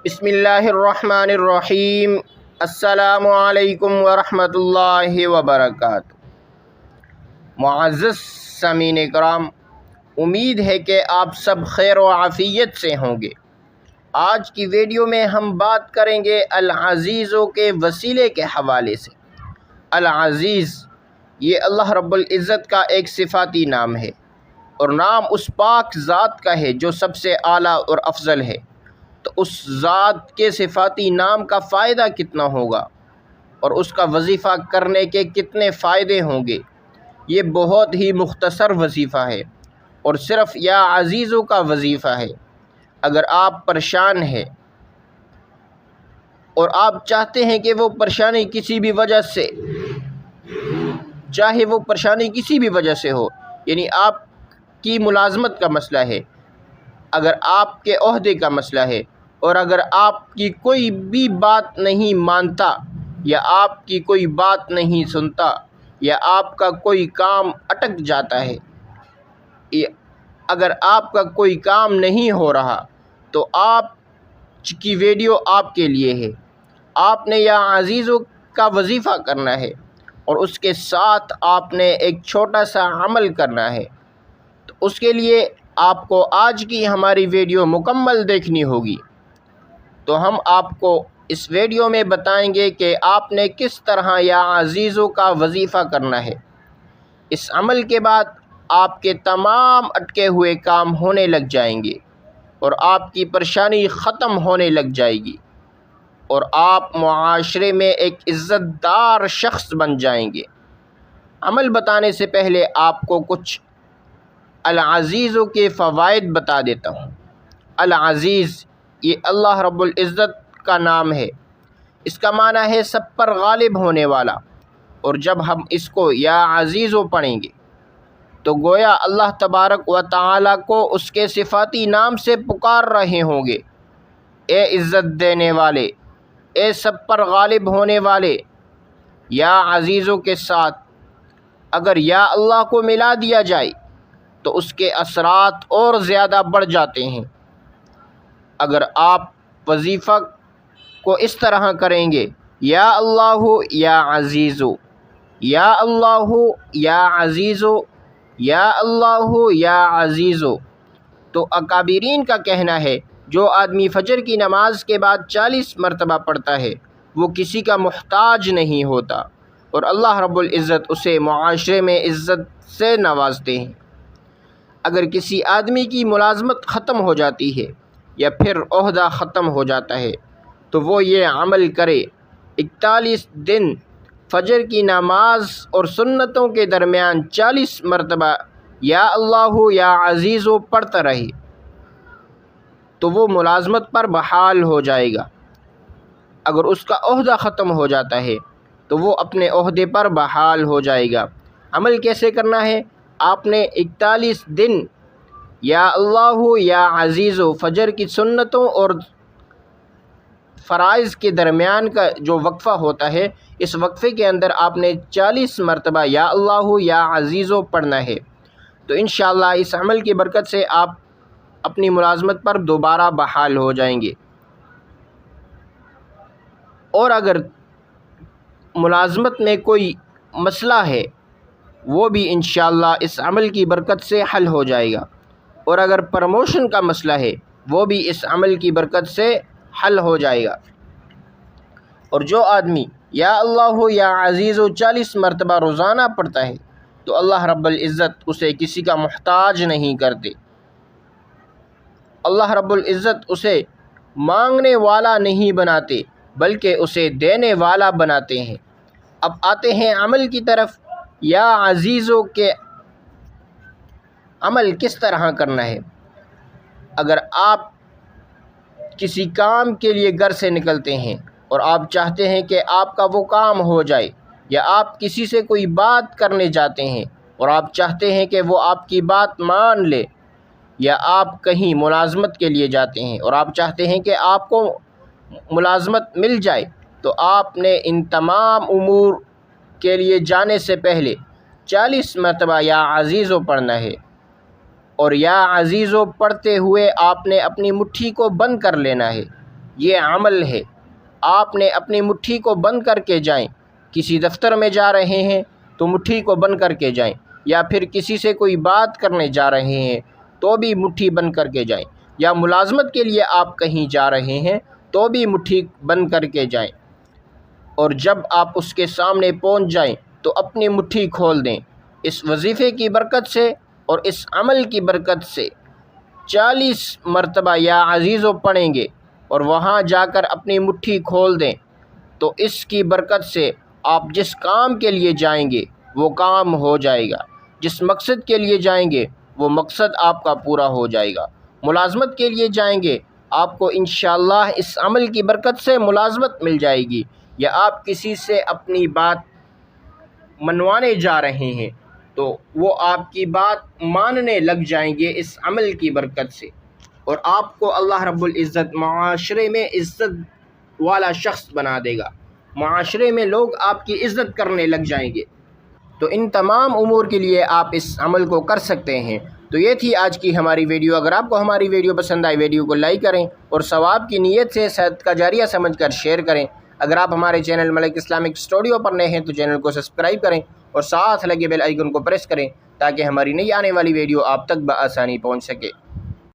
بسم اللہ الرحمن الرحیم۔ السلام علیکم ورحمۃ اللہ وبرکاتہ۔ معزز سامعین کرام، امید ہے کہ آپ سب خیر و عافیت سے ہوں گے۔ آج کی ویڈیو میں ہم بات کریں گے العزیزوں کے وسیلے کے حوالے سے۔ العزیز یہ اللہ رب العزت کا ایک صفاتی نام ہے، اور نام اس پاک ذات کا ہے جو سب سے اعلیٰ اور افضل ہے۔ تو اس ذات کے صفاتی نام کا فائدہ کتنا ہوگا اور اس کا وظیفہ کرنے کے کتنے فائدے ہوں گے، یہ بہت ہی مختصر وظیفہ ہے اور صرف یا عزیزوں کا وظیفہ ہے۔ اگر آپ پریشان ہیں اور آپ چاہتے ہیں کہ وہ پریشانی کسی بھی وجہ سے، چاہے وہ پریشانی کسی بھی وجہ سے ہو، یعنی آپ کی ملازمت کا مسئلہ ہے، اگر آپ کے عہدے کا مسئلہ ہے، اور اگر آپ کی کوئی بھی بات نہیں مانتا یا آپ کی کوئی بات نہیں سنتا یا آپ کا کوئی کام اٹک جاتا ہے، اگر آپ کا کوئی کام نہیں ہو رہا، تو آپ کی ویڈیو آپ کے لیے ہے۔ آپ نے یا عزیزوں کا وظیفہ کرنا ہے اور اس کے ساتھ آپ نے ایک چھوٹا سا عمل کرنا ہے۔ تو اس کے لیے آپ کو آج کی ہماری ویڈیو مکمل دیکھنی ہوگی۔ تو ہم آپ کو اس ویڈیو میں بتائیں گے کہ آپ نے کس طرح یا عزیزوں کا وظیفہ کرنا ہے۔ اس عمل کے بعد آپ کے تمام اٹکے ہوئے کام ہونے لگ جائیں گے اور آپ کی پریشانی ختم ہونے لگ جائے گی، اور آپ معاشرے میں ایک عزت دار شخص بن جائیں گے۔ عمل بتانے سے پہلے آپ کو کچھ العزیزوں کے فوائد بتا دیتا ہوں۔ العزیز یہ اللہ رب العزت کا نام ہے، اس کا معنی ہے سب پر غالب ہونے والا، اور جب ہم اس کو یا عزیزو پڑھیں گے تو گویا اللہ تبارک و تعالیٰ کو اس کے صفاتی نام سے پکار رہے ہوں گے۔ اے عزت دینے والے، اے سب پر غالب ہونے والے۔ یا عزیزوں کے ساتھ اگر یا اللہ کو ملا دیا جائے تو اس کے اثرات اور زیادہ بڑھ جاتے ہیں۔ اگر آپ وظیفہ کو اس طرح کریں گے، یا اللہ یا عزیزو، یا اللہ یا عزیزو، یا اللہ یا عزیزو، تو اکابرین کا کہنا ہے جو آدمی فجر کی نماز کے بعد 40 مرتبہ پڑھتا ہے وہ کسی کا محتاج نہیں ہوتا، اور اللہ رب العزت اسے معاشرے میں عزت سے نوازتے ہیں۔ اگر کسی آدمی کی ملازمت ختم ہو جاتی ہے یا پھر عہدہ ختم ہو جاتا ہے تو وہ یہ عمل کرے، 41 دن فجر کی نماز اور سنتوں کے درمیان 40 مرتبہ یا اللہ یا عزیزو پڑھتا رہے، تو وہ ملازمت پر بحال ہو جائے گا۔ اگر اس کا عہدہ ختم ہو جاتا ہے تو وہ اپنے عہدے پر بحال ہو جائے گا۔ عمل کیسے کرنا ہے؟ آپ نے 41 دن یا اللہ یا عزیزو فجر کی سنتوں اور فرائض کے درمیان کا جو وقفہ ہوتا ہے، اس وقفے کے اندر آپ نے 40 مرتبہ یا اللہ یا عزیزو پڑھنا ہے۔ تو انشاءاللہ اس عمل کی برکت سے آپ اپنی ملازمت پر دوبارہ بحال ہو جائیں گے، اور اگر ملازمت میں کوئی مسئلہ ہے وہ بھی انشاءاللہ اس عمل کی برکت سے حل ہو جائے گا، اور اگر پروموشن کا مسئلہ ہے وہ بھی اس عمل کی برکت سے حل ہو جائے گا۔ اور جو آدمی یا اللہ یا عزیزو 40 مرتبہ روزانہ پڑھتا ہے تو اللہ رب العزت اسے کسی کا محتاج نہیں کرتے، اللہ رب العزت اسے مانگنے والا نہیں بناتے بلکہ اسے دینے والا بناتے ہیں۔ اب آتے ہیں عمل کی طرف۔ یا عزیزو کے عمل کس طرح کرنا ہے؟ اگر آپ کسی کام کے لیے گھر سے نکلتے ہیں اور آپ چاہتے ہیں کہ آپ کا وہ کام ہو جائے، یا آپ کسی سے کوئی بات کرنے جاتے ہیں اور آپ چاہتے ہیں کہ وہ آپ کی بات مان لے، یا آپ کہیں ملازمت کے لیے جاتے ہیں اور آپ چاہتے ہیں کہ آپ کو ملازمت مل جائے، تو آپ نے ان تمام امور کے لیے جانے سے پہلے 40 مرتبہ یا عزیزو پڑھنا ہے، اور یا عزیزو پڑھتے ہوئے آپ نے اپنی مٹھی کو بند کر لینا ہے یہ عمل ہے۔ آپ نے اپنی مٹھی کو بند کر کے جائیں، کسی دفتر میں جا رہے ہیں تو مٹھی کو بند کر کے جائیں، یا پھر کسی سے کوئی بات کرنے جا رہے ہیں تو بھی مٹھی بند کر کے جائیں، یا ملازمت کے لیے آپ کہیں جا رہے ہیں تو بھی مٹھی بند کر کے جائیں، اور جب آپ اس کے سامنے پہنچ جائیں تو اپنی مٹھی کھول دیں۔ اس وظیفے کی برکت سے اور اس عمل کی برکت سے 40 مرتبہ یا عزیزو پڑھیں گے اور وہاں جا کر اپنی مٹھی کھول دیں، تو اس کی برکت سے آپ جس کام کے لیے جائیں گے وہ کام ہو جائے گا، جس مقصد کے لیے جائیں گے وہ مقصد آپ کا پورا ہو جائے گا۔ ملازمت کے لیے جائیں گے، آپ کو انشاءاللہ اس عمل کی برکت سے ملازمت مل جائے گی، یا آپ کسی سے اپنی بات منوانے جا رہے ہیں تو وہ آپ کی بات ماننے لگ جائیں گے اس عمل کی برکت سے، اور آپ کو اللہ رب العزت معاشرے میں عزت والا شخص بنا دے گا، معاشرے میں لوگ آپ کی عزت کرنے لگ جائیں گے۔ تو ان تمام امور کے لیے آپ اس عمل کو کر سکتے ہیں۔ تو یہ تھی آج کی ہماری ویڈیو۔ اگر آپ کو ہماری ویڈیو پسند آئی، ویڈیو کو لائک کریں اور ثواب کی نیت سے صدقہ جاریہ سمجھ کر شیئر کریں۔ اگر آپ ہمارے چینل ملک اسلامک اسٹوڈیو پر نئے ہیں تو چینل کو سبسکرائب کریں اور ساتھ لگے بیل آئیکن کو پریس کریں تاکہ ہماری نئی آنے والی ویڈیو آپ تک بآسانی پہنچ سکے۔